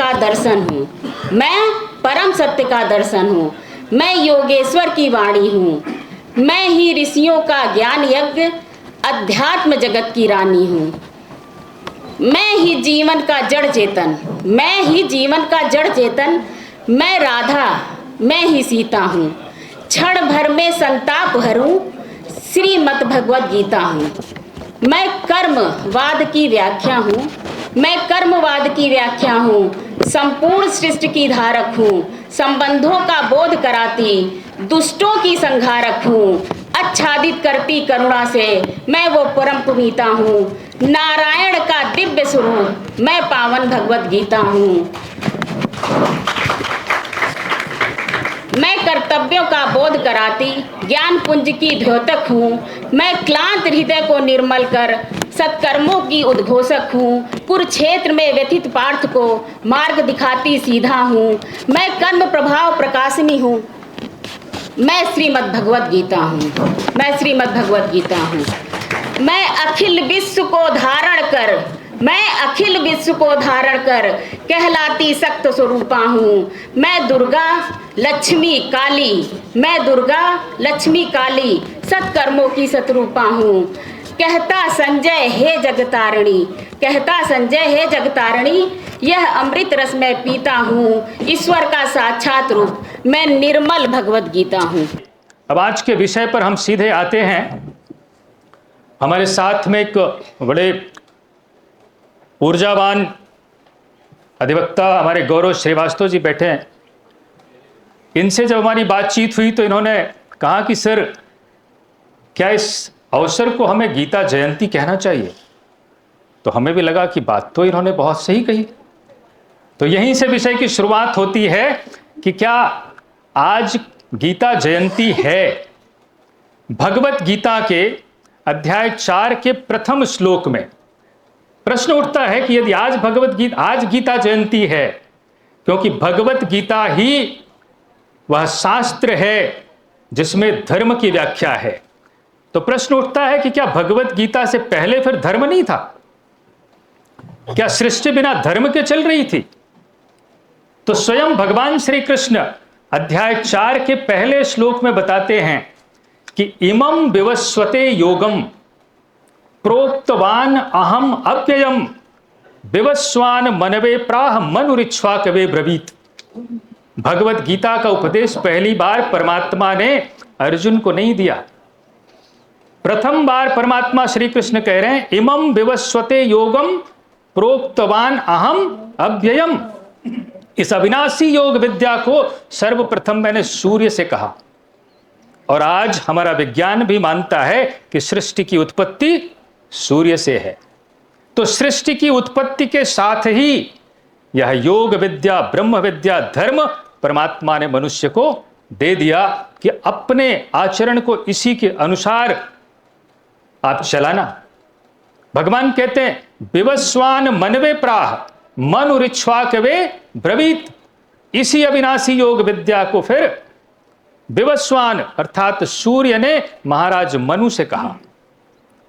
का दर्शन हूँ, मैं परम सत्य का दर्शन हूँ, मैं योगेश्वर की वाणी हूँ, मैं ही ऋषियों का ज्ञान यज्ञ अध्यात्म जगत की रानी हूँ, मैं ही जीवन का जड़ चेतन, मैं ही जीवन का जड़ चेतन, मैं राधा, मैं ही सीता हूँ, क्षण भर में संताप हरूं, श्रीमद् भगवद गीता हूँ, मैं कर्मवाद की व्याख्या हूँ, मैं कर्मवाद की व्याख्या हूँ, संपूर्ण सृष्टि की धारक हूँ, संबंधों का बोध कराती दुष्टों की संहारक हूँ, आच्छादित करती करुणा से मैं वो परम पुनीता हूँ, नारायण का दिव्य स्वरूप मैं पावन भगवद गीता हूँ, मैं कर्तव्यों का बोध कराती ज्ञान पुंज की द्योतक हूँ, मैं क्लांत हृदय को निर्मल कर सत्कर्मों की उद्घोषक हूँ, कुरुक्षेत्र में व्यथित पार्थ को मार्ग दिखाती सीधा हूँ, मैं कर्म प्रभाव प्रकाशिनी हूँ, मैं श्रीमद् भगवद गीता हूँ, मैं श्रीमद् भगवद गीता हूँ, मैं अखिल विश्व को धारण कर, मैं अखिल विश्व को धारण कर कहलाती सक्त स्वरूपा हूँ, मैं दुर्गा लक्ष्मी काली, मैं दुर्गा लक्ष्मी काली सत्कर्मों की सतरूपा हूँ, कहता संजय हे जगतारिणी, कहता संजय हे जगतारिणी, यह अमृत रस मैं पीता हूँ, ईश्वर का साक्षात रूप मैं निर्मल भगवद गीता हूँ। अब आज के विषय पर हम सीधे आते हैं। हमारे साथ में एक बड़े ऊर्जावान अधिवक्ता हमारे गौरव श्रीवास्तव जी बैठे हैं। इनसे जब हमारी बातचीत हुई तो इन्होंने कहा कि सर, क्या इस अवसर को हमें गीता जयंती कहना चाहिए? तो हमें भी लगा कि बात तो इन्होंने बहुत सही कही। तो यहीं से विषय की शुरुआत होती है कि क्या आज गीता जयंती है। भगवत गीता के अध्याय 4 के प्रथम श्लोक में प्रश्न उठता है कि यदि आज गीता जयंती है, क्योंकि भगवत गीता ही वह शास्त्र है जिसमें धर्म की व्याख्या है, तो प्रश्न उठता है कि क्या भगवत गीता से पहले फिर धर्म नहीं था? क्या सृष्टि बिना धर्म के चल रही थी? तो स्वयं भगवान श्री कृष्ण अध्याय 4 के पहले श्लोक में बताते हैं कि इमं विवस्वते योगम प्रोक्तवान अहम अव्ययम विवस्वान मनवे प्राह मनुरिच्छ्वा कवे ब्रवीत। भगवत गीता का उपदेश पहली बार परमात्मा ने अर्जुन को नहीं दिया। प्रथम बार परमात्मा श्री कृष्ण कह रहे हैं इमं विवस्वते योगम प्रोक्तवान अहम अव्ययम। इस अविनाशी योग विद्या को सर्वप्रथम मैंने सूर्य से कहा, और आज हमारा विज्ञान भी मानता है कि सृष्टि की उत्पत्ति सूर्य से है। तो सृष्टि की उत्पत्ति के साथ ही यह योग विद्या, ब्रह्म विद्या, धर्म परमात्मा ने मनुष्य को दे दिया कि अपने आचरण को इसी के अनुसार आप चलाना। भगवान कहते हैं विवस्वान मनवे प्राह मनुरिच्छ्वा कवे ब्रवीत। इसी अविनाशी योग विद्या को फिर विवस्वान अर्थात सूर्य ने महाराज मनु से कहा।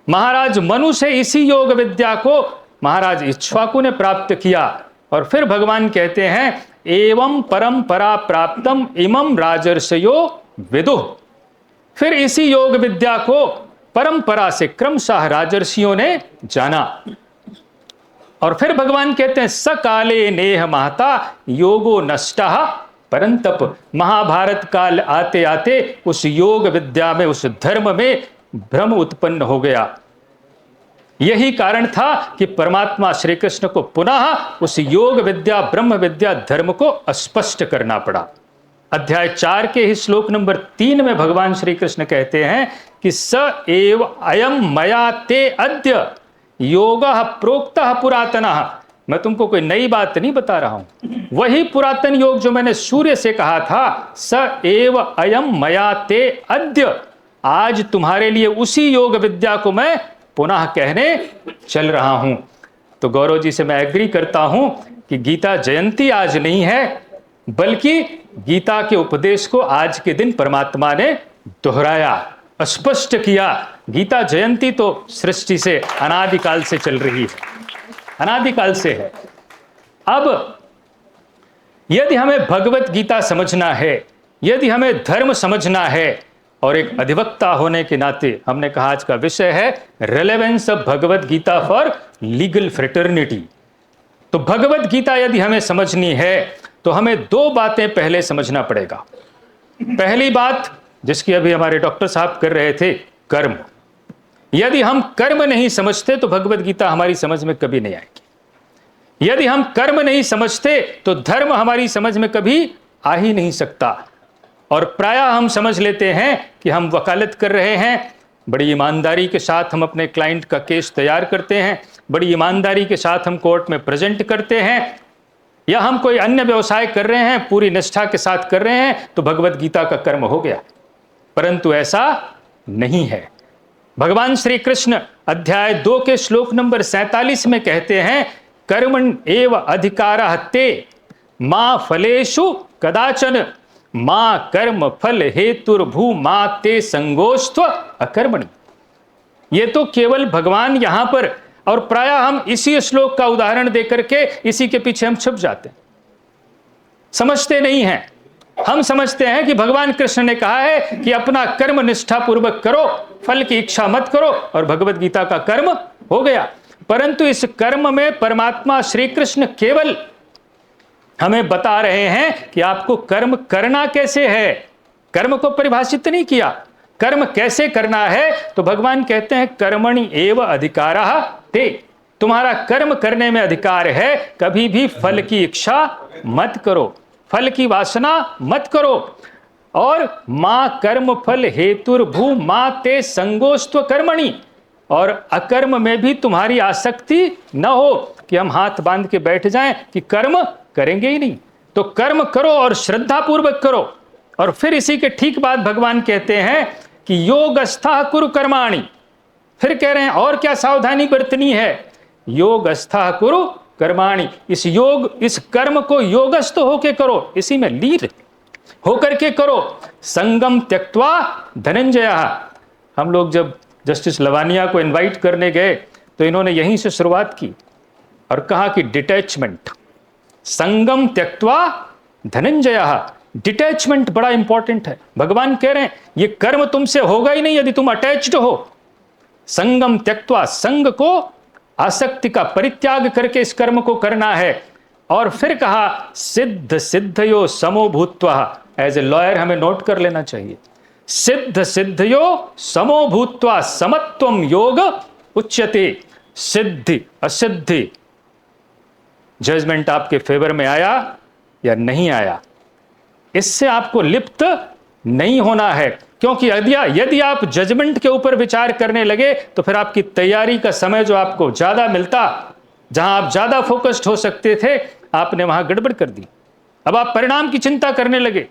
महाराज मनु से इसी योग विद्या को महाराज इक्ष्वाकु ने प्राप्त किया, और फिर भगवान कहते हैं एवं परंपरा प्राप्तम इमं राजर्षयो विदुः। फिर इसी योग विद्या को परंपरा से क्रमशः राजर्षियों ने जाना। और फिर भगवान कहते हैं सकाले नेह महता योगो नष्टः परंतप। महाभारत काल आते आते उस योग विद्या में, उस धर्म में भ्रम उत्पन्न हो गया। यही कारण था कि परमात्मा श्री कृष्ण को पुनः उस योग विद्या, ब्रह्म विद्या, धर्म को स्पष्ट करना पड़ा। अध्याय 4 के ही श्लोक नंबर 3 में भगवान श्री कृष्ण कहते हैं कि स एव अयम मया ते अद्य योगः प्रोक्तः पुरातनः। मैं तुमको कोई नई बात नहीं बता रहा हूं, वही पुरातन योग जो मैंने सूर्य से कहा था, स एव अयम मया ते अद्य। आज तुम्हारे लिए उसी योग विद्या को मैं पुनः कहने चल रहा हूं। तो गौरव जी से मैं एग्री करता हूं कि गीता जयंती आज नहीं है, बल्कि गीता के उपदेश को आज के दिन परमात्मा ने दोहराया, स्पष्ट किया। गीता जयंती तो सृष्टि से अनादिकाल से चल रही है, अनादिकाल से है। अब यदि हमें भगवत गीता समझना है, यदि हमें धर्म समझना है, और एक अधिवक्ता होने के नाते हमने कहा आज का विषय है relevance of Bhagavad Gita for legal fraternity. तो भगवत गीता यदि हमें समझनी है तो हमें दो बातें पहले समझना पड़ेगा। पहली बात जिसकी अभी हमारे डॉक्टर साहब कर रहे थे, कर्म। यदि हम कर्म नहीं समझते तो भगवत गीता हमारी समझ में कभी नहीं आएगी। यदि हम कर्म नहीं समझते तो धर्म हमारी समझ में कभी आ ही नहीं सकता। और प्रायः हम समझ लेते हैं कि हम वकालत कर रहे हैं, बड़ी ईमानदारी के साथ हम अपने क्लाइंट का केस तैयार करते हैं, बड़ी ईमानदारी के साथ हम कोर्ट में प्रेजेंट करते हैं, या हम कोई अन्य व्यवसाय कर रहे हैं, पूरी निष्ठा के साथ कर रहे हैं, तो भगवत गीता का कर्म हो गया। परंतु ऐसा नहीं है। भगवान श्री कृष्ण अध्याय 2 के श्लोक नंबर 47 में कहते हैं, कर्मण एव अधिकारः ते मा फलेषु कदाचन मां कर्म फल हेतुर्भू मां ते संगोस्त्व अकर्मणि। ये तो केवल भगवान यहां पर, और प्रायः हम इसी श्लोक का उदाहरण देकर के इसी के पीछे हम छुप जाते हैं, समझते नहीं हैं। हम समझते हैं कि भगवान कृष्ण ने कहा है कि अपना कर्म निष्ठा पूर्वक करो, फल की इच्छा मत करो, और भगवत गीता का कर्म हो गया। परंतु इस कर्म में परमात्मा श्री कृष्ण केवल हमें बता रहे हैं कि आपको कर्म करना कैसे है। कर्म को परिभाषित नहीं किया, कर्म कैसे करना है। तो भगवान कहते हैं कर्मणि एव अधिकारः ते, तुम्हारा कर्म करने में अधिकार है, कभी भी फल की इच्छा मत करो, फल की वासना मत करो। और मां कर्म फल हेतुर्भू मां ते संगोस्त्व कर्मणि, और अकर्म में भी तुम्हारी आसक्ति न हो कि हम हाथ बांध के बैठ जाएं कि कर्म करेंगे ही नहीं। तो कर्म करो और श्रद्धा पूर्वक करो। और फिर इसी के ठीक बाद भगवान कहते हैं कि योगस्थः कुरु कर्माणि। फिर कह रहे हैं और क्या सावधानी बरतनी है, योगस्थः कुरु कर्माणि। इस कर्म को योगस्थ होके करो, इसी में लीन होकर के करो। संगम त्यक्त्वा धनंजय। हम लोग जब जस्टिस लवानिया को इनवाइट करने गए तो इन्होंने यहीं से शुरुआत की और कहा कि डिटैचमेंट, संगम त्यक्त्वा धनंजय। डिटैचमेंट बड़ा इंपॉर्टेंट है। भगवान कह रहे हैं ये कर्म तुमसे होगा ही नहीं यदि तुम अटैच्ड हो। संगम त्यक्त्वा, संग को, आसक्ति का परित्याग करके इस कर्म को करना है। और फिर कहा सिद्ध सिद्धयो समो भूत्वा। एज ए लॉयर हमें नोट कर लेना चाहिए, सिद्ध सिद्धयो समो भूत्वा समत्वम योग उच्यते। सिद्धि असिद्धि, जजमेंट आपके फेवर में आया या नहीं आया, इससे आपको लिप्त नहीं होना है। क्योंकि यदि आप जजमेंट के ऊपर विचार करने लगे तो फिर आपकी तैयारी का समय जो आपको ज्यादा मिलता, जहां आप ज्यादा फोकस्ड हो सकते थे, आपने वहां गड़बड़ कर दी। अब आप परिणाम की चिंता करने लगे।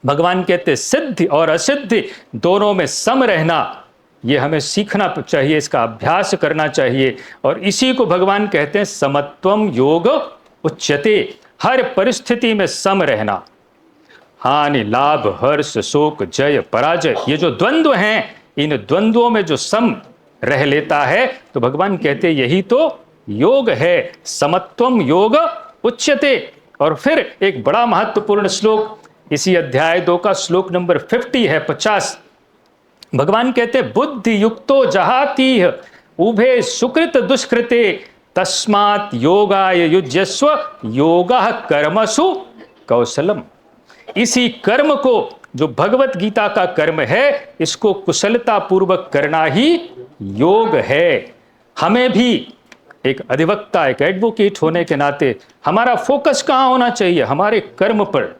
भगवान कहते सिद्धि और असिद्धि दोनों में सम रहना, यह हमें सीखना चाहिए, इसका अभ्यास करना चाहिए। और इसी को भगवान कहते हैं समत्वम योग उच्यते। हर परिस्थिति में सम रहना, हानि लाभ हर्ष शोक जय पराजय, ये जो द्वंद्व हैं, इन द्वंद्वों में जो सम रह लेता है तो भगवान कहते यही तो योग है। समत्वम योग उच्यते। और फिर एक बड़ा महत्वपूर्ण श्लोक इसी अध्याय 2 का श्लोक नंबर 50 है, 50। भगवान कहते बुद्धि युक्तो जहातीह उभे सुकृत दुष्कृते तस्मात् योगाय युज्यस्व योगः कर्मसु कौशलम। इसी कर्म को, जो भगवत गीता का कर्म है, इसको कुशलता पूर्वक करना ही योग है। हमें भी एक अधिवक्ता, एक एडवोकेट होने के नाते हमारा फोकस कहां होना चाहिए, हमारे कर्म पर,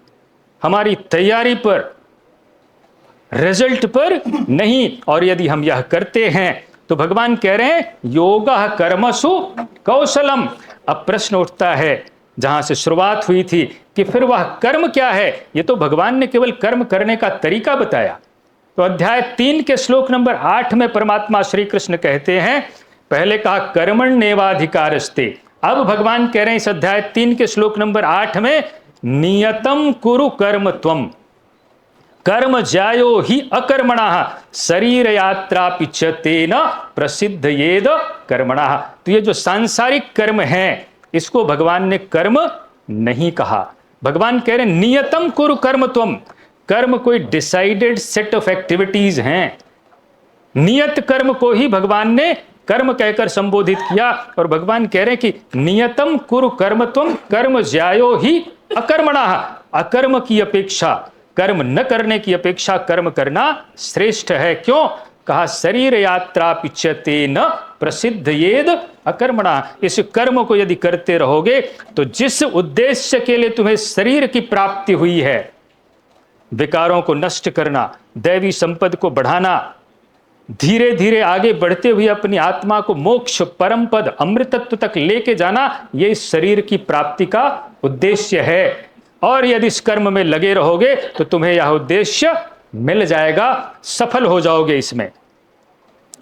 हमारी तैयारी पर, रिजल्ट पर नहीं। और यदि हम यह करते हैं तो भगवान कह रहे हैं योगः कर्मसु कौशलम। अब प्रश्न उठता है जहां से शुरुआत हुई थी कि फिर वह कर्म क्या है। ये तो भगवान ने केवल कर्म करने का तरीका बताया। तो अध्याय 3 के श्लोक नंबर 8 में परमात्मा श्री कृष्ण कहते हैं, पहले कहा कर्मण्येवाधिकारस्ते, अब भगवान कह रहे हैं इस अध्याय 3 के श्लोक नंबर 8 में नियतम कुरु कर्म त्वम कर्म ज्यायो ही अकर्मणः शरीर यात्रा पिछते न प्रसिद्ध येद कर्मणः। तो ये जो सांसारिक कर्म है, इसको भगवान ने कर्म नहीं कहा। भगवान कह रहे हैं नियतम कुरु कर्म त्वम। कर्म कोई डिसाइडेड सेट ऑफ एक्टिविटीज हैं। नियत कर्म को ही भगवान ने कर्म कहकर संबोधित किया। और भगवान कह रहे हैं कि नियतम कुरु कर्म त्वम कर्म ज्यायो ही अकर्मणा। अकर्म की अपेक्षा, कर्म न करने की अपेक्षा कर्म करना श्रेष्ठ है। क्यों? कहा शरीर यात्रा पिच्यते न प्रसिद्ध येद अकर्मणा। इस कर्म को यदि करते रहोगे तो जिस उद्देश्य के लिए तुम्हें शरीर की प्राप्ति हुई है, विकारों को नष्ट करना, दैवी संपद को बढ़ाना, धीरे धीरे आगे बढ़ते हुए अपनी आत्मा को मोक्ष, परम पद, अमृतत्व तक लेके जाना, ये इस शरीर की प्राप्ति का उद्देश्य है। और यदि इस कर्म में लगे रहोगे तो तुम्हें यह उद्देश्य मिल जाएगा, सफल हो जाओगे इसमें।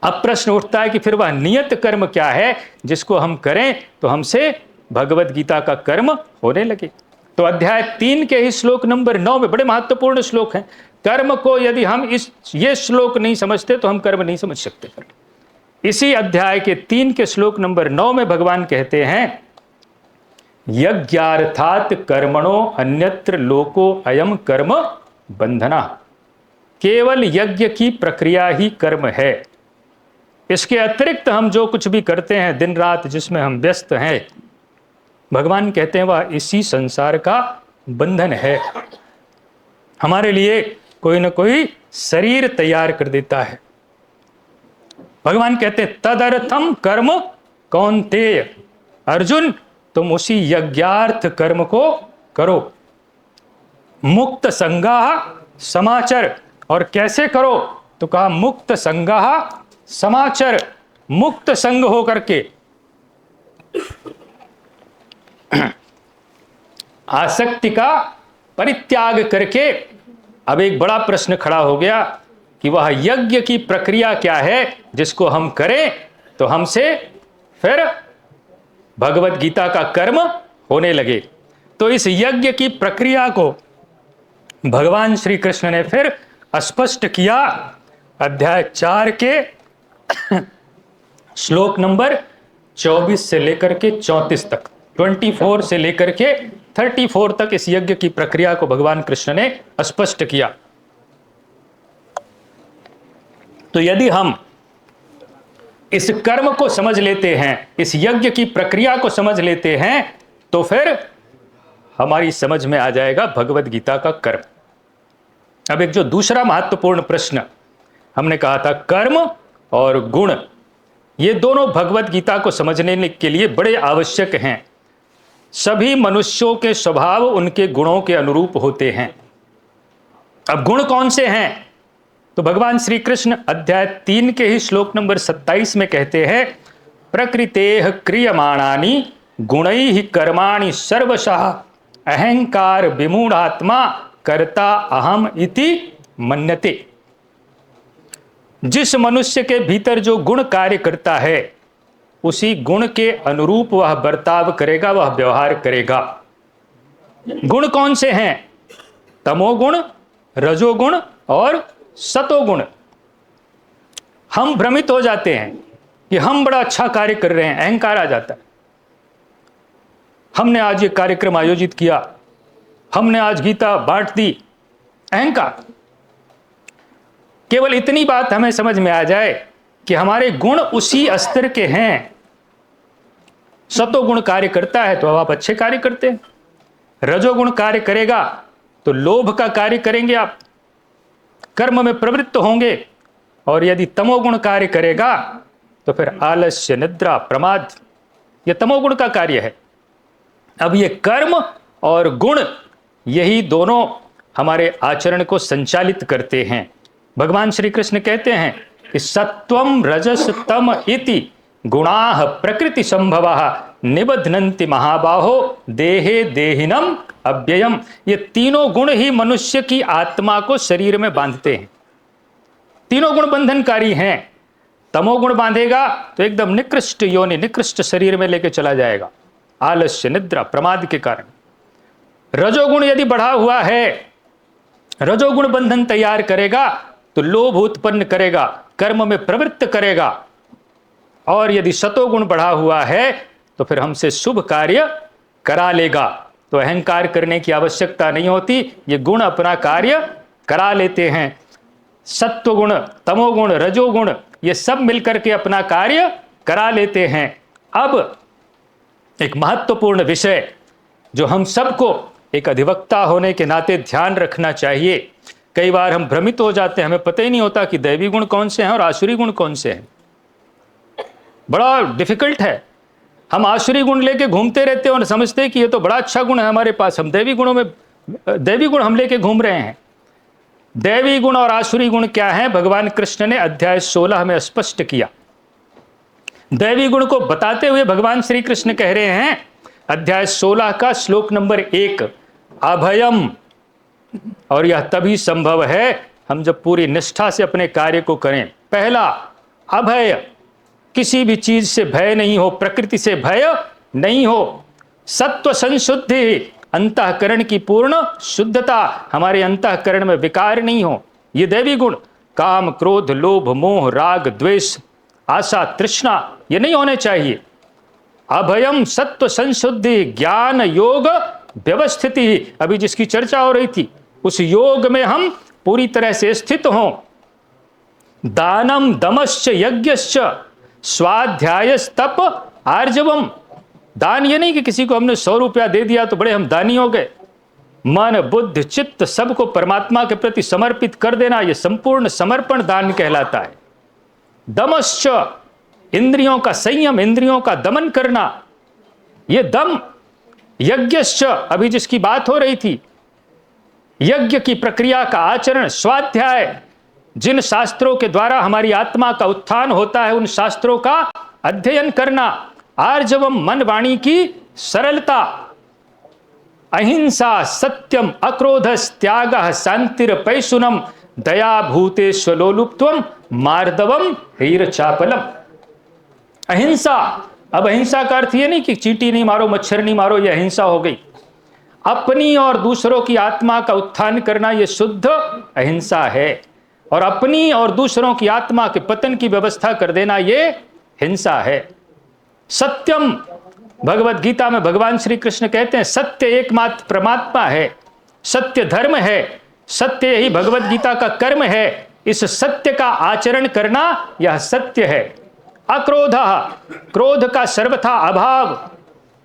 अब प्रश्न उठता है कि फिर वह नियत कर्म क्या है जिसको हम करें तो हमसे भगवत गीता का कर्म होने लगे। तो अध्याय 3 के ही श्लोक नंबर 9 में बड़े महत्वपूर्ण श्लोक हैं। कर्म को यदि हम ये श्लोक नहीं समझते तो हम कर्म नहीं समझ सकते। इसी अध्याय के 3 के श्लोक नंबर 9 में भगवान कहते हैं यज्ञार्थात कर्मणो अन्यत्र लोको अयम कर्म बंधना। केवल यज्ञ की प्रक्रिया ही कर्म है। इसके अतिरिक्त हम जो कुछ भी करते हैं दिन रात जिसमें हम व्यस्त हैं, भगवान कहते हैं वह इसी संसार का बंधन है। हमारे लिए कोई ना कोई शरीर तैयार कर देता है। भगवान कहते हैं तदर्थम कर्म कौन्तेय। अर्जुन तुम उसी यज्ञार्थ कर्म को करो। मुक्त संगाह समाचर। और कैसे करो? तो कहा मुक्त संगाह समाचर। मुक्त संग हो करके, आसक्ति का परित्याग करके। अब एक बड़ा प्रश्न खड़ा हो गया कि वह यज्ञ की प्रक्रिया क्या है जिसको हम करें तो हमसे फिर भगवत गीता का कर्म होने लगे। तो इस यज्ञ की प्रक्रिया को भगवान श्री कृष्ण ने फिर स्पष्ट किया अध्याय 4 के श्लोक नंबर 24 से लेकर के 34 तक, 24 से लेकर के 34 तक इस यज्ञ की प्रक्रिया को भगवान कृष्ण ने स्पष्ट किया। तो यदि हम इस कर्म को समझ लेते हैं, इस यज्ञ की प्रक्रिया को समझ लेते हैं, तो फिर हमारी समझ में आ जाएगा भगवत गीता का कर्म। अब एक जो दूसरा महत्वपूर्ण प्रश्न हमने कहा था, कर्म और गुण, ये दोनों भगवत गीता को समझने के लिए बड़े आवश्यक हैं। सभी मनुष्यों के स्वभाव उनके गुणों के अनुरूप होते हैं। अब गुण कौन से हैं? तो भगवान श्री कृष्ण अध्याय 3 के ही श्लोक नंबर 27 में कहते हैं प्रकृतेः क्रियमाणानि गुणैः कर्माणि सर्वशः अहंकार विमूढ़ात्मा कर्ता अहम इति मन्यते। जिस मनुष्य के भीतर जो गुण कार्य करता है उसी गुण के अनुरूप वह बर्ताव करेगा, वह व्यवहार करेगा। गुण कौन से हैं? तमोगुण, रजोगुण और सतोगुण। हम भ्रमित हो जाते हैं कि हम बड़ा अच्छा कार्य कर रहे हैं, अहंकार आ जाता है। हमने आज ये कार्यक्रम आयोजित किया, हमने आज गीता बांट दी, अहंकार। केवल इतनी बात हमें समझ में आ जाए कि हमारे गुण उसी स्तर के हैं। सतोगुण कार्य करता है तो अब आप अच्छे कार्य करते हैं, रजोगुण कार्य करेगा तो लोभ का कार्य करेंगे, आप कर्म में प्रवृत्त होंगे, और यदि तमोगुण कार्य करेगा तो फिर आलस्य, निद्रा, प्रमाद, यह तमोगुण का कार्य है। अब ये कर्म और गुण, यही दोनों हमारे आचरण को संचालित करते हैं। भगवान श्री कृष्ण कहते हैं कि सत्वम रजस तम इति गुणाः प्रकृति संभवः निबध्नन्ति महाबाहो देहे देहिनम अव्ययम। ये तीनों गुण ही मनुष्य की आत्मा को शरीर में बांधते हैं। तीनों गुण बंधनकारी हैं। तमोगुण बांधेगा तो एकदम निकृष्ट योनि, निकृष्ट शरीर में लेके चला जाएगा, आलस्य, निद्रा, प्रमाद के कारण। रजोगुण यदि बढ़ा हुआ है, रजोगुण बंधन तैयार करेगा तो लोभ उत्पन्न करेगा, कर्म में प्रवृत्त करेगा। और यदि सतोगुण बढ़ा हुआ है तो फिर हमसे शुभ कार्य करा लेगा। तो तो अहंकार करने की आवश्यकता नहीं होती, ये गुण अपना कार्य करा लेते हैं। सत्व गुण, तमोगुण, रजोगुण, ये सब मिलकर के अपना कार्य करा लेते हैं। अब एक महत्वपूर्ण विषय जो हम सबको एक अधिवक्ता होने के नाते ध्यान रखना चाहिए। कई बार हम भ्रमित हो जाते हैं, हमें पता ही नहीं होता कि दैवी गुण कौन से हैं और आसुरी गुण कौन से हैं। बड़ा डिफिकल्ट है। हम आसुरी गुण लेके घूमते रहते हैं और समझते हैं कि ये तो बड़ा अच्छा गुण है हमारे पास, हम दैवी गुण हम लेके घूम रहे हैं। दैवी गुण और आसुरी गुण क्या है, भगवान कृष्ण ने अध्याय 16 में स्पष्ट किया। दैवी गुण को बताते हुए भगवान श्री कृष्ण कह रहे हैं, अध्याय 16 का श्लोक नंबर 1, अभयम, और यह तभी संभव है हम जब पूरी निष्ठा से अपने कार्य को करें। पहला, अभय, किसी भी चीज से भय नहीं हो, प्रकृति से भय नहीं हो। सत्व संशुद्धि, अंतःकरण की पूर्ण शुद्धता, हमारे अंतःकरण में विकार नहीं हो, ये दैवी गुण। काम, क्रोध, लोभ, मोह, राग, द्वेष, आशा, तृष्णा, ये नहीं होने चाहिए। अभयम, सत्व संशुद्धि, ज्ञान, योग, व्यवस्थिति, अभी जिसकी चर्चा हो रही थी, उस योग में हम पूरी तरह से स्थित हों। दानम, दमश्च, यज्ञश्च, स्वाध्यायस्तप, आर्जवम। दान ये नहीं कि किसी को हमने 100 रुपया दे दिया तो बड़े हम दानी हो गए। मन, बुद्धि, चित्त सबको परमात्मा के प्रति समर्पित कर देना, यह संपूर्ण समर्पण दान कहलाता है। दमश्च, इंद्रियों का संयम, इंद्रियों का दमन करना, यह दम। यज्ञश्च, अभी जिसकी बात हो रही थी, यज्ञ की प्रक्रिया का आचरण। स्वाध्याय, जिन शास्त्रों के द्वारा हमारी आत्मा का उत्थान होता है उन शास्त्रों का अध्ययन करना। आर्जवम, मन वाणी की सरलता। अहिंसा, सत्यम, अक्रोधस, त्यागः, शांतिरपैशुनम, दया, भूतेष्वलोलुप्त्वम, मार्दवम, हीरचापलम। अहिंसा, अब अहिंसा का अर्थ ये नहीं कि चींटी नहीं मारो, मच्छर नहीं मारो, यह अहिंसा हो गई। अपनी और दूसरों की आत्मा का उत्थान करना यह शुद्ध अहिंसा है, और अपनी और दूसरों की आत्मा के पतन की व्यवस्था कर देना यह हिंसा है। सत्यम, भगवत गीता में भगवान श्री कृष्ण कहते हैं सत्य एकमात्र परमात्मा है, सत्य धर्म है, सत्य यही भगवत गीता का कर्म है, इस सत्य का आचरण करना यह सत्य है। अक्रोध, क्रोध का सर्वथा अभाव।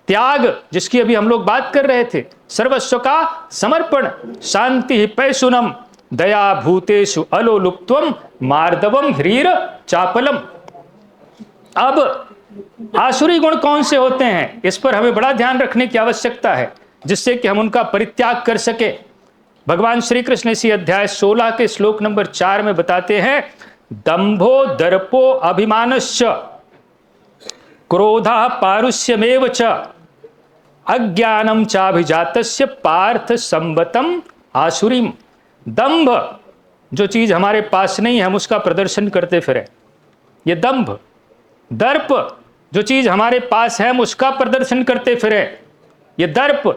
त्याग, जिसकी अभी हम लोग बात कर रहे थे, सर्वस्व का समर्पण। शांति, पैशुनम, दया, भूतेषु अलोलुप्त्वम, मार्दवम, ह्रीर चापलम। अब आसुरी गुण कौन से होते हैं, इस पर हमें बड़ा ध्यान रखने की आवश्यकता है, जिससे कि हम उनका परित्याग कर सके। भगवान श्री कृष्ण इसी अध्याय 16 के श्लोक नंबर 4 में बताते हैं, दंभो दर्पो अभिमानश्च, क्रोधा पारुष्यमेव च, अज्ञानम चाभिजातस्य पार्थ संबतम आसुरीम। दंभ, जो चीज हमारे पास नहीं है हम उसका प्रदर्शन करते फिरें, ये दंभ। दर्प, जो चीज हमारे पास है हम उसका प्रदर्शन करते फिरें, ये दर्प।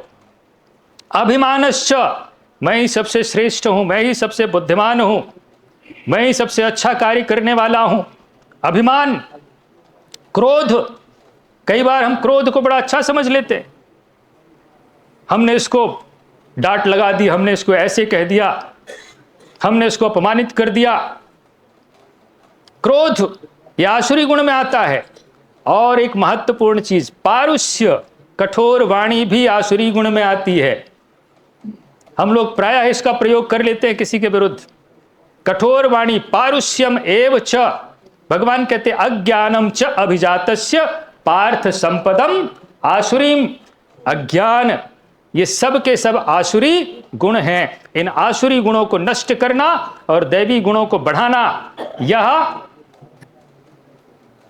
अभिमानश्च, मैं ही सबसे श्रेष्ठ हूं, मैं ही सबसे बुद्धिमान हूं, मैं ही सबसे अच्छा कार्य करने वाला हूं, अभिमान। क्रोध, कई बार हम क्रोध को बड़ा अच्छा समझ लेते, हमने इसको डांट लगा दी, हमने इसको ऐसे कह दिया, हमने इसको अपमानित कर दिया। क्रोध यह आसुरी गुण में आता है। और एक महत्वपूर्ण चीज, पारुष्य, कठोर वाणी भी आसुरी गुण में आती है। हम लोग प्रायः इसका प्रयोग कर लेते हैं किसी के विरुद्ध। कठोर वाणी, पारुष्यम एव च, भगवान कहते अज्ञानम च अभिजातस्य पार्थ संपदम आसुरीम। अज्ञान, ये सब के सब आसुरी गुण हैं। इन आसुरी गुणों को नष्ट करना और दैवी गुणों को बढ़ाना, यह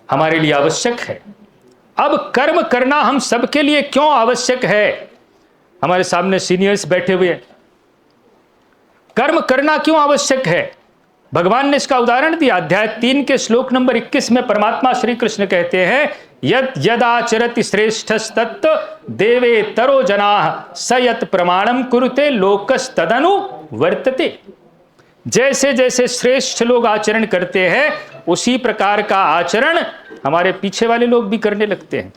हमारे लिए आवश्यक है। अब कर्म करना हम सबके लिए क्यों आवश्यक है? हमारे सामने सीनियर्स बैठे हुए हैं, कर्म करना क्यों आवश्यक है? भगवान ने इसका उदाहरण दिया। अध्याय 3 के श्लोक नंबर 21 में परमात्मा श्री कृष्ण कहते हैं, यद यदाचरति श्रेष्ठस्तत् देवे तरो जनाः स यत् प्रमाणम कुरुते लोकस्तदनु वर्तते। जैसे जैसे श्रेष्ठ लोग आचरण करते हैं उसी प्रकार का आचरण हमारे पीछे वाले लोग भी करने लगते हैं।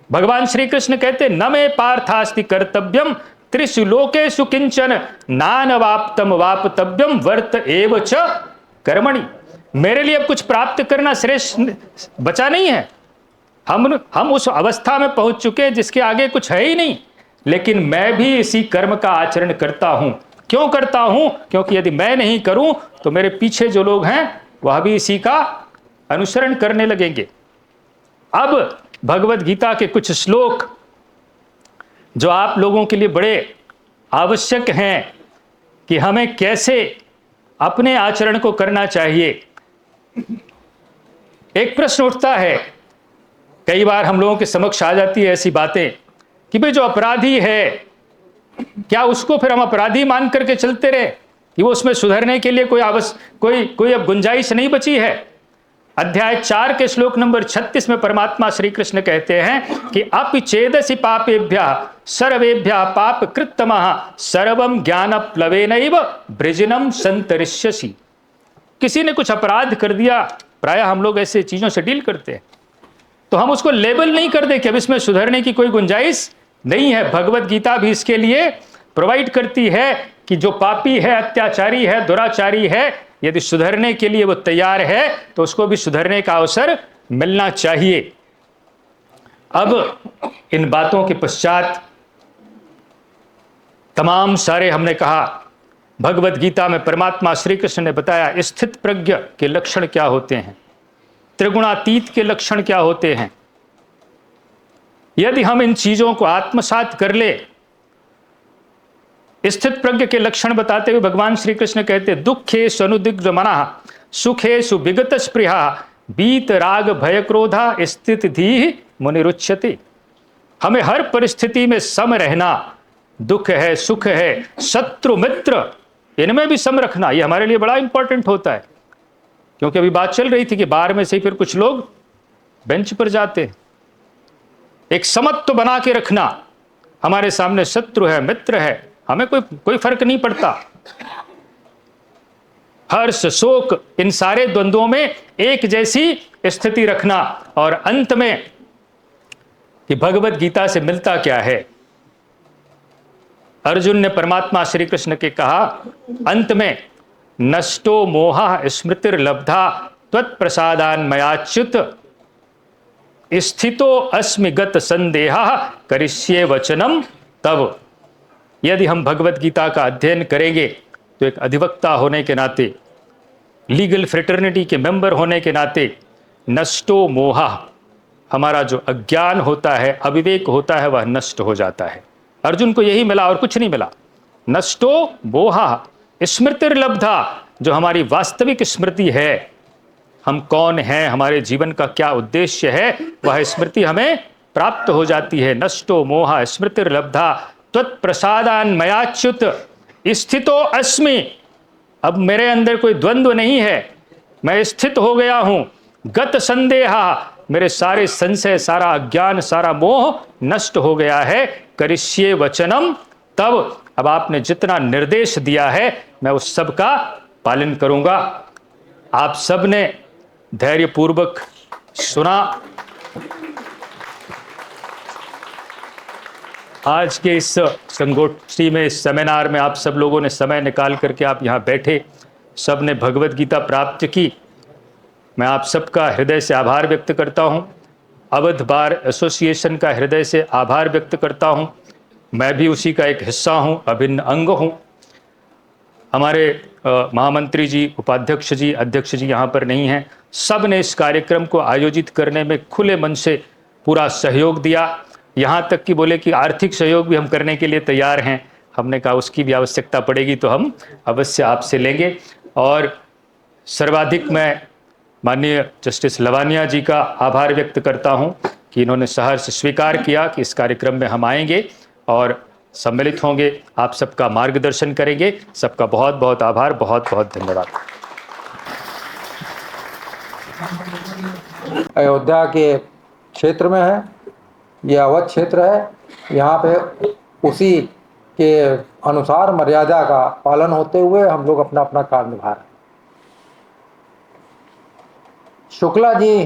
भगवान श्री कृष्ण कहते न मे पार्थास्ति कर्तव्यम त्रिषु लोकेषु किंचन नानवाप्तम वाप्तव्यम वर्त एव च कर्मणि। मेरे लिए अब कुछ प्राप्त करना श्रेष्ठ बचा नहीं है। हम उस अवस्था में पहुंच चुके हैं जिसके आगे कुछ है ही नहीं, लेकिन मैं भी इसी कर्म का आचरण करता हूं। क्यों करता हूं? क्योंकि यदि मैं नहीं करूं तो मेरे पीछे जो लोग हैं वह भी इसी का अनुसरण करने लगेंगे। अब भगवत गीता के कुछ श्लोक जो आप लोगों के लिए बड़े आवश्यक हैं कि हमें कैसे अपने आचरण को करना चाहिए। एक प्रश्न उठता है, कई बार हम लोगों के समक्ष आ जाती है ऐसी बातें कि भाई जो अपराधी है, क्या उसको फिर हम अपराधी मान करके चलते रहे कि वो उसमें सुधरने के लिए कोई अब गुंजाइश नहीं बची है। अध्याय 4 के श्लोक नंबर 36 में परमात्मा श्री कृष्ण कहते हैं कि अपि चेदसि पापेभ्यः सर्वेभ्यः पाप कृत्तमः सर्वम ज्ञान प्लवेनैव बृजनम संतरिष्यसि। किसी ने कुछ अपराध कर दिया, प्रायः हम लोग ऐसे चीजों से डील करते हैं, तो हम उसको लेबल नहीं कर दे कि अब इसमें सुधरने की कोई गुंजाइश नहीं है। भगवत गीता भी इसके लिए प्रोवाइड करती है कि जो पापी है, अत्याचारी है, दुराचारी है, यदि सुधरने के लिए वो तैयार है तो उसको भी सुधरने का अवसर मिलना चाहिए। अब इन बातों के पश्चात तमाम सारे हमने कहा, भगवत गीता में परमात्मा श्री कृष्ण ने बताया स्थित प्रज्ञ के लक्षण क्या होते हैं, त्रिगुणातीत के लक्षण क्या होते हैं। यदि हम इन चीजों को आत्मसात कर ले, स्थित प्रज्ञ के लक्षण बताते हुए भगवान श्री कृष्ण कहते दुखे सनुदिग्ध मना सुखे सुविगत स्पृहा बीत राग भय क्रोधा स्थित धी मुनिरुच्यते। हमें हर परिस्थिति में सम रहना, दुख है, सुख है, शत्रु मित्र, इनमें भी सम रखना, यह हमारे लिए बड़ा इंपॉर्टेंट होता है। क्योंकि अभी बात चल रही थी कि बाहर में से फिर कुछ लोग बेंच पर जाते हैं। एक समत्व बना के रखना, हमारे सामने शत्रु है, मित्र है, हमें कोई फर्क नहीं पड़ता। हर्ष, शोक, इन सारे द्वंद्वों में एक जैसी स्थिति रखना। और अंत में कि भगवत गीता से मिलता क्या है, अर्जुन ने परमात्मा श्री कृष्ण के कहा अंत में नष्टो मोहा स्मृतिर्लब्धा त्वत्प्रसादान मयाच्युत स्थितो अस्मि गत संदेहा करिष्ये वचनम तव। यदि हम भगवत गीता का अध्ययन करेंगे तो एक अधिवक्ता होने के नाते, लीगल फ्रेटर्निटी के मेंबर होने के नाते, नष्टो मोहा, हमारा जो अज्ञान होता है, अविवेक होता है, वह नष्ट हो जाता है। अर्जुन को यही मिला और कुछ नहीं मिला। नष्टो मोहा स्मृतिर्लब्धा, जो हमारी वास्तविक स्मृति है, हम कौन हैं, हमारे जीवन का क्या उद्देश्य है, वह स्मृति हमें प्राप्त हो जाती है। नष्टो मोहा स्मृतिर्लब्धा त्वत्प्रसादान मयाच्युत स्थितो अस्मि। अब मेरे अंदर कोई द्वंद्व नहीं है, मैं स्थित हो गया हूं। गत संदेहा, मेरे सारे संशय, सारा अज्ञान, सारा मोह नष्ट हो गया है। करिष्ये वचनम तब, अब आपने जितना निर्देश दिया है मैं उस सब का पालन करूंगा। आप सब ने धैर्यपूर्वक सुना। आज के इस संगोष्ठी में, इस सेमिनार में आप सब लोगों ने समय निकाल करके आप यहाँ बैठे, सब ने भगवत गीता प्राप्त की। मैं आप सबका हृदय से आभार व्यक्त करता हूँ। अवध बार एसोसिएशन का हृदय से आभार व्यक्त करता हूँ। मैं भी उसी का एक हिस्सा हूँ, अभिन्न अंग हूँ। हमारे महामंत्री जी, उपाध्यक्ष जी, अध्यक्ष जी यहाँ पर नहीं हैं। सब ने इस कार्यक्रम को आयोजित करने में खुले मन से पूरा सहयोग दिया। यहाँ तक कि बोले कि आर्थिक सहयोग भी हम करने के लिए तैयार हैं। हमने कहा उसकी भी आवश्यकता पड़ेगी तो हम अवश्य आपसे लेंगे। और सर्वाधिक मैं माननीय जस्टिस लवानिया जी का आभार व्यक्त करता हूँ कि इन्होंने सहर्ष स्वीकार किया कि इस कार्यक्रम में हम आएंगे और सम्मिलित होंगे, आप सबका मार्गदर्शन करेंगे। सबका बहुत बहुत आभार, बहुत बहुत धन्यवाद। अयोध्या के क्षेत्र में है, ये अवध क्षेत्र है। यहाँ पे उसी के अनुसार मर्यादा का पालन होते हुए हम लोग अपना अपना कार्य निभा रहे हैं। शुक्ला जी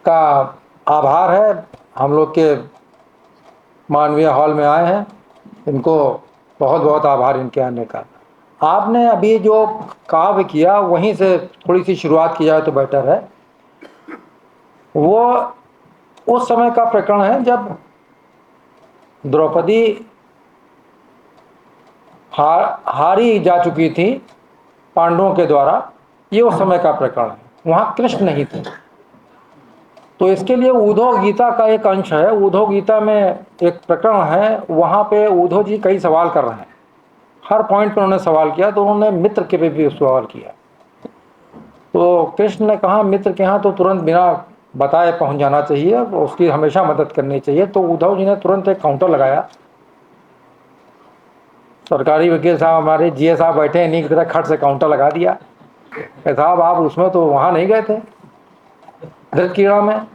का आभार है, हम लोग के मानवीय हॉल में आए हैं, इनको बहुत बहुत आभार इनके आने का। आपने अभी जो काव्य किया वहीं से थोड़ी सी शुरुआत की जाए तो बेटर है। वो उस समय का प्रकरण है जब द्रौपदी हारी जा चुकी थी पांडवों के द्वारा, ये उस समय का प्रकरण है, वहाँ कृष्ण नहीं थे। तो इसके लिए उद्धव गीता का एक अंश है, उद्धव गीता में एक प्रकरण है, वहाँ पे उद्धव जी कई सवाल कर रहे हैं, हर पॉइंट पर उन्होंने सवाल किया, तो उन्होंने मित्र के पे भी सवाल किया। तो कृष्ण ने कहा मित्र के यहाँ तो तुरंत बिना बताए पहुँच जाना चाहिए, उसकी हमेशा मदद करनी चाहिए। तो उद्धव जी ने तुरंत एक काउंटर लगाया, सरकारी वकील साहब हमारे जीए साहब बैठे हैं, इन्हीं की तरह खट से काउंटर लगा दिया, साहब आप उसमें तो वहाँ नहीं गए थे धृतकीड़ा में,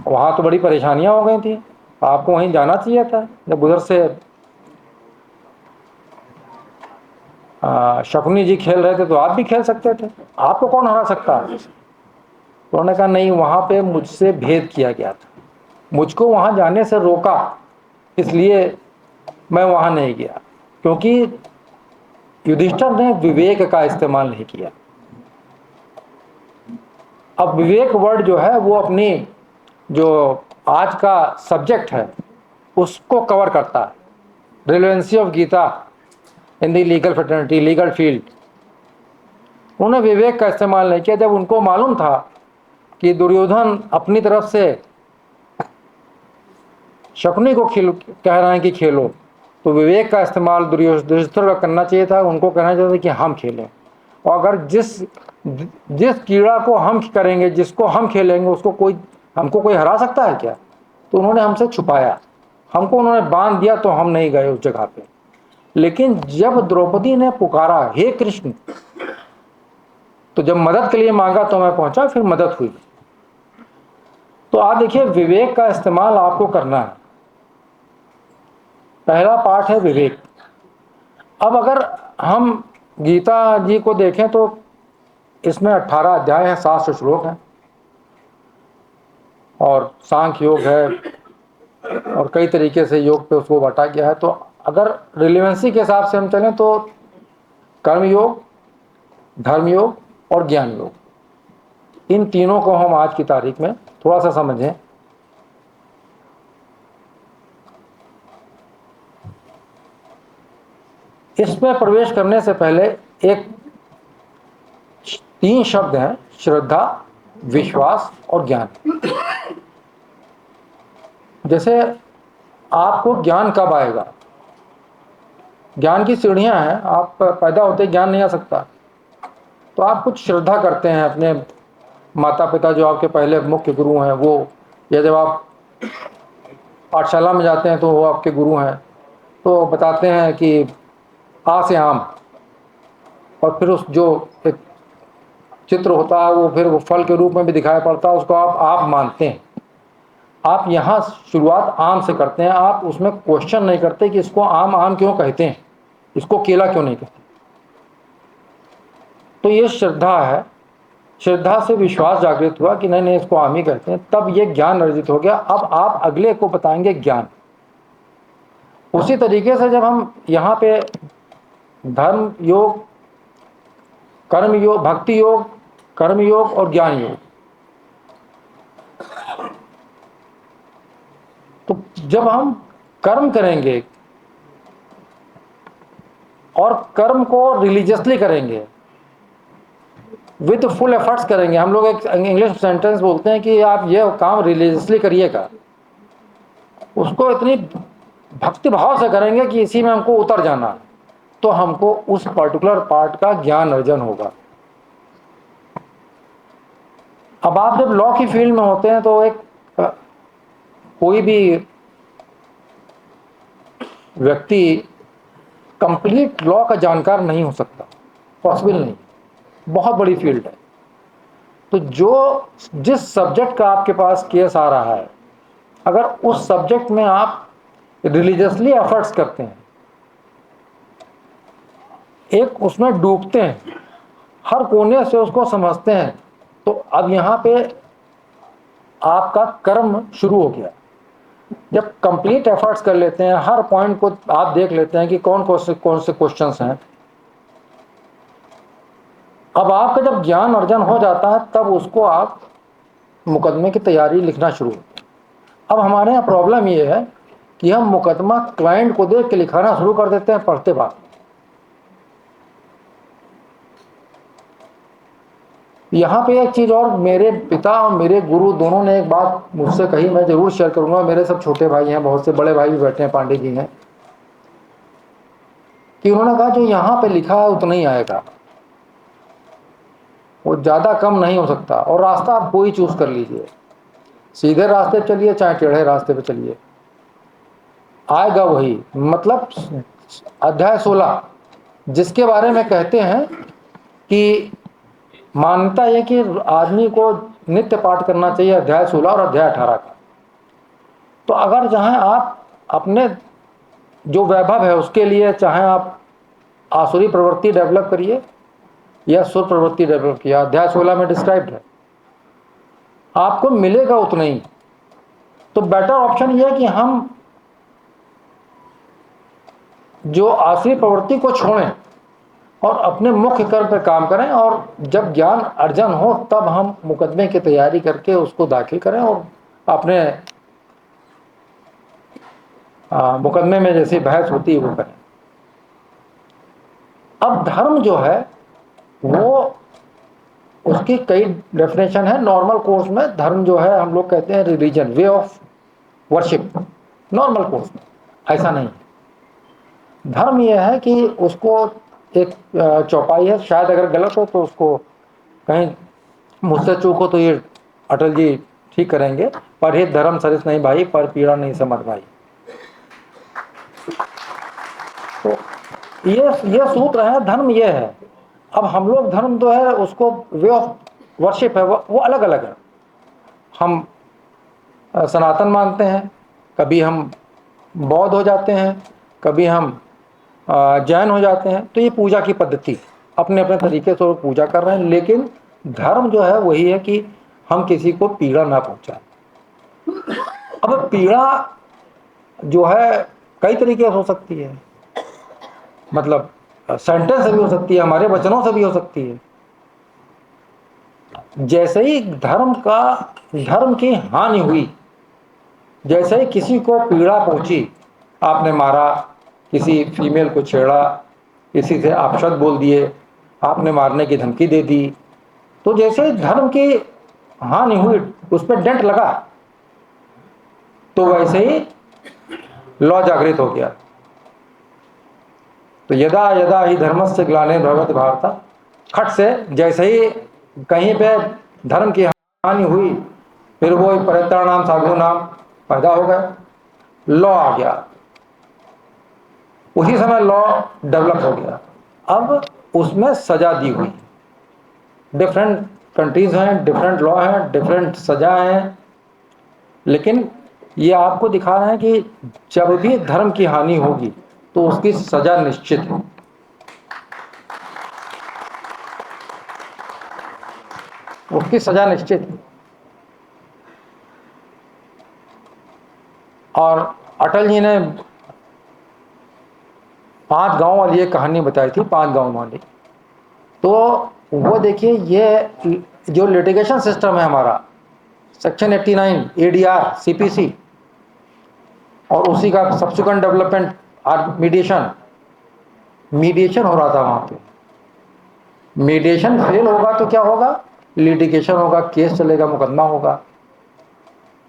वहाँ तो बड़ी परेशानियाँ हो गई थी, आपको वहीं जाना चाहिए था। जब उधर से शकुनी जी खेल रहे थे तो आप भी खेल सकते थे, आपको कौन हरा सकता है। तो उन्होंने कहा नहीं, वहाँ पे मुझसे भेद किया गया था, मुझको वहाँ जाने से रोका, इसलिए मैं वहाँ नहीं गया, क्योंकि युधिष्ठिर ने विवेक का इस्तेमाल नहीं किया। अब विवेक वर्ड जो है वो अपनी जो आज का सब्जेक्ट है उसको कवर करता है, relevancy of Gita in the legal fraternity, legal field. उन्होंने विवेक का इस्तेमाल नहीं किया। जब उनको मालूम था कि दुर्योधन अपनी तरफ से शकुनी को कह रहे हैं कि खेलो, तो विवेक का इस्तेमाल युधिष्ठिर का करना चाहिए था, उनको कहना चाहिए था कि हम खेलें। और अगर जिस कीड़ा को हम करेंगे, जिसको हम खेलेंगे, उसको हमको कोई हरा सकता है क्या। तो उन्होंने हमसे छुपाया, हमको उन्होंने बांध दिया, तो हम नहीं गए उस जगह पे। लेकिन जब द्रौपदी ने पुकारा हे कृष्ण, तो जब मदद के लिए मांगा तो मैं पहुंचा, फिर मदद हुई। तो आप देखिए विवेक का इस्तेमाल आपको करना है, पहला पार्ट है विवेक। अब अगर हम गीता जी को देखें तो इसमें 18 अध्याय हैं, 700 श्लोक हैं, और सांख्य योग है, और कई तरीके से योग पे उसको बांटा गया है। तो अगर रिलेवेंसी के हिसाब से हम चलें तो कर्म योग, धर्म योग और ज्ञान योग, इन तीनों को हम आज की तारीख में थोड़ा सा समझें। इसमें प्रवेश करने से पहले एक 3 शब्द हैं, श्रद्धा, विश्वास और ज्ञान। जैसे आपको ज्ञान कब आएगा, ज्ञान की सीढ़ियां हैं, आप पैदा होते ज्ञान नहीं आ सकता। तो आप कुछ श्रद्धा करते हैं अपने माता पिता जो आपके पहले मुख्य गुरु हैं वो, या जब आप पाठशाला में जाते हैं तो वो आपके गुरु हैं, तो बताते हैं कि आ से आम, और फिर उस जो एक चित्र होता है वो फिर वो फल के रूप में भी दिखाई पड़ता है, उसको आप मानते हैं। आप यहाँ शुरुआत आम से करते हैं, आप उसमें क्वेश्चन नहीं करते कि इसको आम आम क्यों कहते हैं, इसको केला क्यों नहीं कहते। तो ये श्रद्धा है, श्रद्धा से विश्वास जागृत हुआ कि नहीं नहीं इसको आम ही कहते हैं, तब ये ज्ञान अर्जित हो गया। अब आप अगले को बताएंगे ज्ञान। उसी तरीके से जब हम यहाँ पे धर्म योग, कर्म योग, भक्ति योग, कर्म योग और ज्ञान योग, तो जब हम कर्म करेंगे और कर्म को रिलीजियसली करेंगे, विद फुल एफर्ट्स करेंगे, हम लोग एक इंग्लिश सेंटेंस बोलते हैं कि आप ये काम रिलीजियसली करिएगा, उसको इतनी भक्ति भाव से करेंगे कि इसी में हमको उतर जाना, तो हमको उस पर्टिकुलर पार्ट का ज्ञान अर्जन होगा। अब आप जब लॉ की फील्ड में होते हैं तो एक कोई भी व्यक्ति कंप्लीट लॉ का जानकार नहीं हो सकता, पॉसिबल नहीं, बहुत बड़ी फील्ड है। तो जिस सब्जेक्ट का आपके पास केस आ रहा है, अगर उस सब्जेक्ट में आप रिलीजियसली एफर्ट्स करते हैं, एक उसमें डूबते हैं, हर कोने से उसको समझते हैं, तो अब यहाँ पे आपका कर्म शुरू हो गया। जब कंप्लीट एफर्ट्स कर लेते हैं, हर पॉइंट को आप देख लेते हैं कि कौन कौन से क्वेश्चंस हैं, अब आपका जब ज्ञान अर्जन हो जाता है तब उसको आप मुकदमे की तैयारी लिखना शुरू होते हैं। अब हमारे यहाँ प्रॉब्लम ये है कि हम मुकदमा क्लाइंट को देख के लिखाना शुरू कर देते हैं पढ़ते बाद। यहाँ पे एक चीज़ और, मेरे पिता और मेरे गुरु दोनों ने एक बात मुझसे कही, मैं जरूर शेयर करूँगा। मेरे सब छोटे भाई हैं, बहुत से बड़े भाई भी बैठे हैं, पांडे जी हैं, कि उन्होंने कहा जो यहाँ पे लिखा है उतना ही आएगा, वो ज़्यादा कम नहीं हो सकता, और रास्ता आप कोई चूज़ कर लीजिए, सीधे रास्ते पे चलिए चाहे टेढ़े रास्ते पे चलिए, आएगा वही। मतलब अध्याय 16 जिसके बारे में कहते हैं कि मान्यता है कि आदमी को नित्य पाठ करना चाहिए, अध्याय 16 और अध्याय 18 का। तो अगर जहाँ आप अपने जो वैभव है उसके लिए चाहे आप आसुरी प्रवृत्ति डेवलप करिए या सुर प्रवृत्ति डेवलप किया, अध्याय 16 में डिस्क्राइब्ड है, आपको मिलेगा उतना ही। तो बेटर ऑप्शन यह है कि हम जो आसुरी प्रवृत्ति को छोड़ें और अपने मुख्य कर्म पर काम करें, और जब ज्ञान अर्जन हो तब हम मुकदमे की तैयारी करके उसको दाखिल करें और अपने मुकदमे में जैसी बहस होती है वो करें। अब धर्म जो है वो उसकी कई डेफिनेशन है। नॉर्मल कोर्स में धर्म जो है हम लोग कहते हैं religion, way of worship. Normal course में ऐसा नहीं है। धर्म यह है कि उसको एक चौपाई है, शायद अगर गलत हो तो उसको कहीं मुझसे चूक हो तो ये अटल जी ठीक करेंगे, पर हे धर्म सरिस नहीं भाई, पर पीड़ा नहीं समझ भाई। तो ये सूत्र है, धर्म ये है। अब हम लोग धर्म जो है उसको वे ऑफ वर्शिप है वो अलग अलग है। हम सनातन मानते हैं, कभी हम बौद्ध हो जाते हैं, कभी हम जैन हो जाते हैं। तो ये पूजा की पद्धति अपने अपने तरीके से पूजा कर रहे हैं, लेकिन धर्म जो है वही है कि हम किसी को पीड़ा ना पहुंचाएं। अब पीड़ा जो है कई तरीके से हो सकती है, मतलब सेंटेंस से भी हो सकती है, हमारे वचनों से भी हो सकती है। जैसे ही धर्म की हानि हुई, जैसे ही किसी को पीड़ा पहुंची, आपने मारा, किसी फीमेल को छेड़ा, किसी से अपशब्द बोल दिए, आपने मारने की धमकी दे दी, तो जैसे ही धर्म की हानि हुई उस पर डेंट लगा, तो वैसे ही लॉ जागृत हो गया। तो यदा यदा ही धर्मस्य ग्लानिर्भवति भगवत भारत, खट से जैसे ही कहीं पे धर्म की हानि हुई, फिर वो परित्राणाम साधु नाम पैदा हो गया, लॉ आ गया, उसी समय लॉ डेवलप हो गया। अब उसमें सजा दी हुई, डिफरेंट कंट्रीज हैं, डिफरेंट लॉ हैं, डिफरेंट सजा हैं, लेकिन ये आपको दिखा रहे हैं कि जब भी धर्म की हानि होगी तो उसकी सजा निश्चित है। उसकी सजा निश्चित है। और अटल जी ने 5 गांव वाली एक कहानी बताई थी, 5 गांव वाली। तो वो देखिए, ये जो लिटिगेशन सिस्टम है हमारा, सेक्शन 89 ADR CPC, और उसी का सब्सिक्वेंट डेवलपमेंट मीडिएशन हो रहा था वहाँ पे। मीडिएशन फेल होगा तो क्या होगा? लिटिगेशन होगा, केस चलेगा, मुकदमा होगा।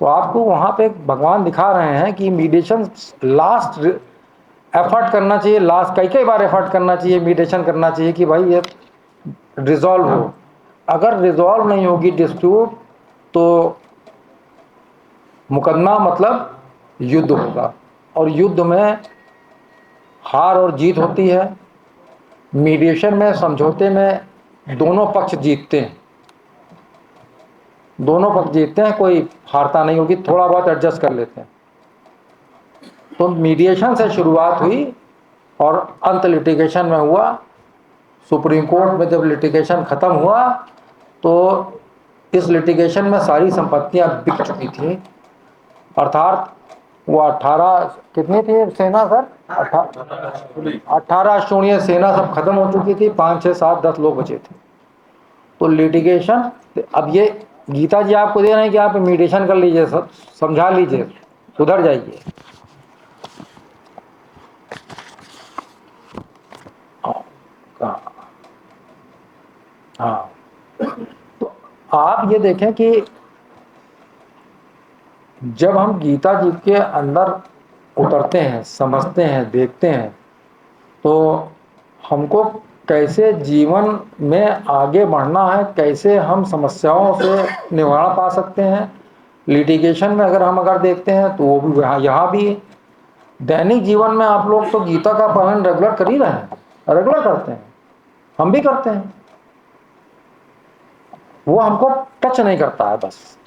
तो आपको वहाँ पे भगवान दिखा रहे हैं कि मीडिएशन लास्ट एफर्ट करना चाहिए, लास्ट कई बार एफर्ट करना चाहिए, मीडिएशन करना चाहिए कि भाई ये रिजॉल्व हो। अगर रिजॉल्व नहीं होगी डिस्प्यूट तो मुकदमा मतलब युद्ध होगा, और युद्ध में हार और जीत होती है। मीडिएशन में, समझौते में दोनों पक्ष जीतते हैं, दोनों पक्ष जीतते हैं, कोई हारता नहीं होगी, थोड़ा बहुत एडजस्ट कर लेते हैं। तो मीडिएशन से शुरुआत हुई और अंत लिटिगेशन में हुआ। सुप्रीम कोर्ट में जब लिटिगेशन खत्म हुआ तो इस लिटिगेशन में सारी संपत्तियां बिक चुकी थी, अर्थात वो 18 कितनी थी सेना सर, 18 अश्विनीय सेना सब खत्म हो चुकी थी, 5 6 7 10 लोग बचे थे। तो लिटिगेशन, अब ये गीता जी आपको दे रहे हैं कि आप मीडिएशन कर लीजिए, सब समझा लीजिए, सुधर जाइए। हाँ, तो आप ये देखें कि जब हम गीता जी के अंदर उतरते हैं, समझते हैं, देखते हैं, तो हमको कैसे जीवन में आगे बढ़ना है, कैसे हम समस्याओं से निवारण पा सकते हैं। लिटिगेशन में अगर देखते हैं तो वो भी यहाँ भी दैनिक जीवन में आप लोग तो गीता का पालन रेगुलर कर ही रहे हैं, रेगुलर करते हैं, हम भी करते हैं, वो हमको टच नहीं करता है। बस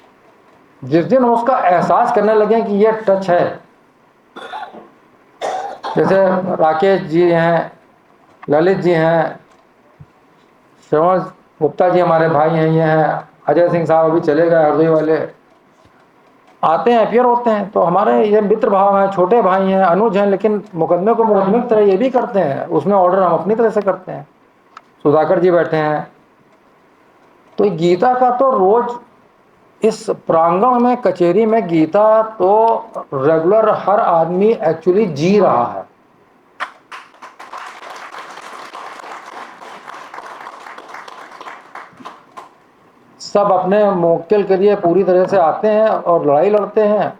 जिस दिन उसका एहसास करने लगे कि ये टच है, जैसे राकेश जी हैं, ललित जी हैं, श्रवण गुप्ता जी हमारे भाई हैं, ये हैं अजय सिंह साहब अभी चले गए, हरदोई वाले आते हैं, अपियर होते हैं, तो हमारे ये मित्र भाव हैं, छोटे भाई हैं, अनुज हैं, लेकिन मुकदमे को मुकदमे की तरह ये भी करते हैं, उसमें ऑर्डर हम अपनी तरह से करते हैं। सुधाकर जी बैठे हैं। तो गीता का तो रोज इस प्रांगण में, कचहरी में गीता तो रेगुलर हर आदमी एक्चुअली जी रहा है। सब अपने मुवक्किल के लिए पूरी तरह से आते हैं और लड़ाई लड़ते हैं,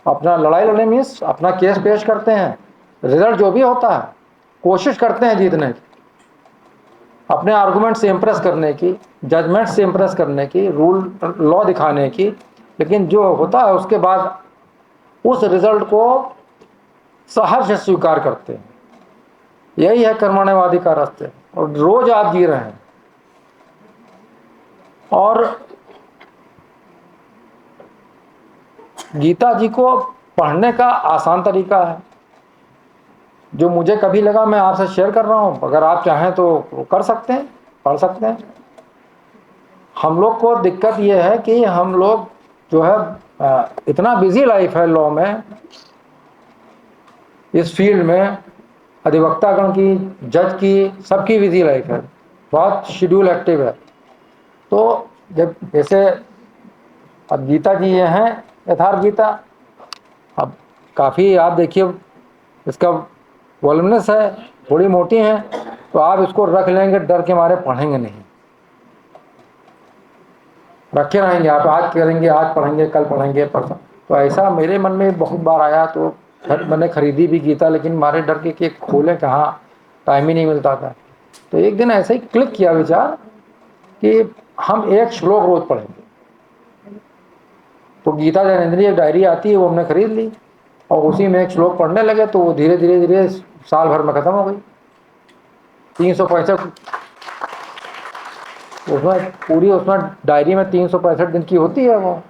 अपना लड़ाई लड़ने मीन्स अपना केस पेश करते हैं, रिजल्ट जो भी होता है कोशिश करते हैं जीतने की, अपने आर्गुमेंट से इम्प्रेस करने की, जजमेंट से इम्प्रेस करने की, रूल लॉ दिखाने की, लेकिन जो होता है उसके बाद उस रिजल्ट को सहर्ष स्वीकार करते हैं। यही है कर्मण्यवादी का रास्ते, और रोज आप जी रहे हैं। और गीता जी को पढ़ने का आसान तरीका है, जो मुझे कभी लगा मैं आपसे शेयर कर रहा हूँ, अगर आप चाहें तो कर सकते हैं, पढ़ सकते हैं। हम लोग को दिक्कत ये है कि हम लोग जो है इतना बिजी लाइफ है लॉ में, इस फील्ड में, अधिवक्तागण की, जज की, सबकी बिजी लाइफ है, बहुत शेड्यूल एक्टिव है। तो जब जैसे अब गीता जी ये हैं यथार्थ गीता, अब काफ़ी आप देखिए इसका वॉल्यूमिनस है, थोड़ी मोटी है, तो आप इसको रख लेंगे, डर के मारे पढ़ेंगे नहीं, रखे रहेंगे आप, आज करेंगे, आज पढ़ेंगे, कल पढ़ेंगे, परसों। तो ऐसा मेरे मन में बहुत बार आया, तो मैंने खरीदी भी गीता, लेकिन मारे डर के कि खोले कहाँ, टाइम ही नहीं मिलता था। तो एक दिन ऐसे ही क्लिक किया विचार कि हम एक श्लोक रोज पढ़ेंगे। तो गीता जैनेन्द्रीय एक डायरी आती है, वो हमने खरीद ली और उसी में एक श्लोक पढ़ने लगे, तो वो धीरे धीरे धीरे साल भर में खत्म हो गई। 365 उसमें पूरी, उसमें डायरी में 365 दिन की होती है, वो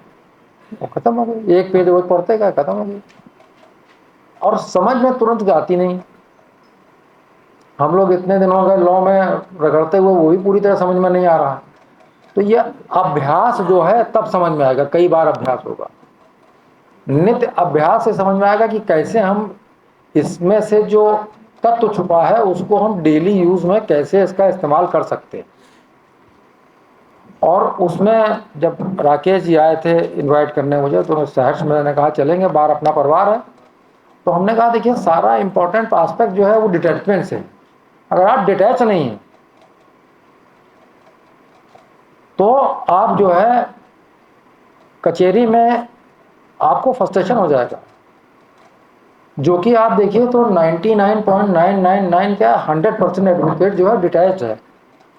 खत्म हो गई। एक पेज रोज पढ़ते गए, खत्म हो गई। और समझ में तुरंत आती नहीं। हम लोग इतने दिनों गए लॉ में रगड़ते हुए, वो भी पूरी तरह समझ में नहीं आ रहा। तो ये अभ्यास जो है तब समझ में आएगा, कई बार अभ्यास होगा, नित्य अभ्यास से समझ में आएगा कि कैसे हम इसमें से जो तत्व छुपा है उसको हम डेली यूज में कैसे इसका इस्तेमाल कर सकते हैं। और उसमें जब राकेश जी आए थे इनवाइट करने मुझे, तो सहर्ष मैंने कहा चलेंगे, बाहर अपना परिवार है। तो हमने कहा देखिए सारा इंपॉर्टेंट एस्पेक्ट जो है वो डिटैचमेंट से, अगर आप डिटैच नहीं हैं तो आप जो है कचहरी में आपको फ्रस्ट्रेशन हो जाएगा, जो कि आप देखिए तो 99.999 क्या 100% एडवोकेट जो है डिटैच्ड है।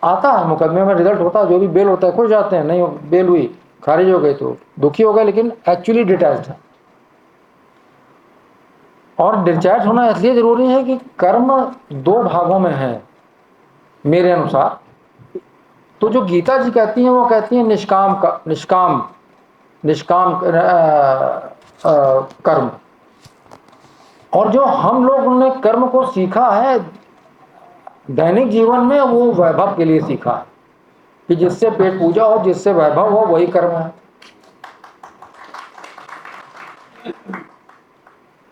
आता है मुकदमे में, रिजल्ट होता है, जो भी बेल होता है, खुश जाते हैं, नहीं बेल हुई, खारिज हो गई तो दुखी हो गए, लेकिन एक्चुअली डिटैच्ड है। और डिटैच होना इसलिए जरूरी है कि कर्म 2 भागों में है मेरे अनुसार। तो जो गीता जी कहती हैं वो कहती हैं निष्काम कर्म, और जो हम लोगों ने कर्म को सीखा है दैनिक जीवन में, वो वैभव के लिए सीखा है। कि जिससे पेट पूजा हो, जिससे वैभव हो, वही कर्म है।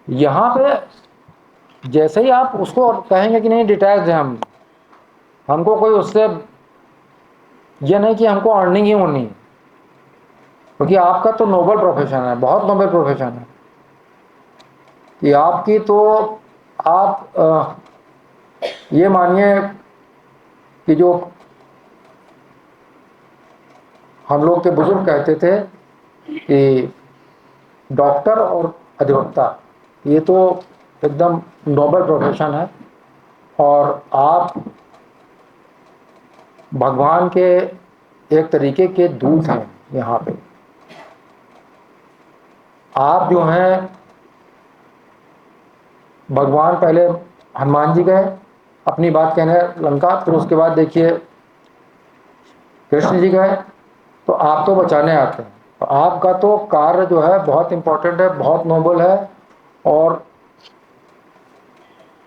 यहाँ पे जैसे ही आप उसको कहेंगे कि नहीं डिटैच है हम, हमको कोई उससे ये नहीं कि हमको अर्निंग ही होनी है, क्योंकि आपका तो नोबल प्रोफेशन है, बहुत नोबल प्रोफेशन है कि आपकी तो आप ये मानिए कि जो हम लोग के बुजुर्ग कहते थे कि डॉक्टर और अधिवक्ता ये तो एकदम नोबल प्रोफेशन है, और आप भगवान के एक तरीके के दूत हैं। यहाँ पे आप जो हैं, भगवान पहले हनुमान जी गए अपनी बात कहने लंका, फिर उसके बाद देखिए कृष्ण जी गए, तो आप तो बचाने आते हैं। तो आपका तो कार्य जो है बहुत इंपॉर्टेंट है, बहुत नोबल है, और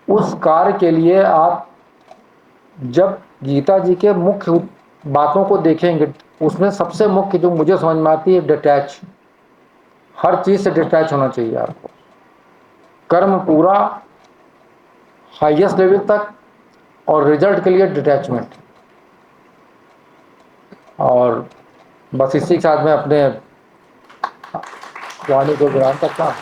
उस कार्य के लिए आप जब गीता जी के मुख्य बातों को देखेंगे, उसमें सबसे मुख्य जो मुझे समझ में आती है डिटैच, हर चीज से डिटैच होना चाहिए आपको, कर्म पूरा हाईएस्ट लेवल तक, और रिजल्ट के लिए डिटैचमेंट। और बस इसी के साथ मैं अपने वाणी को विराम करता हूं।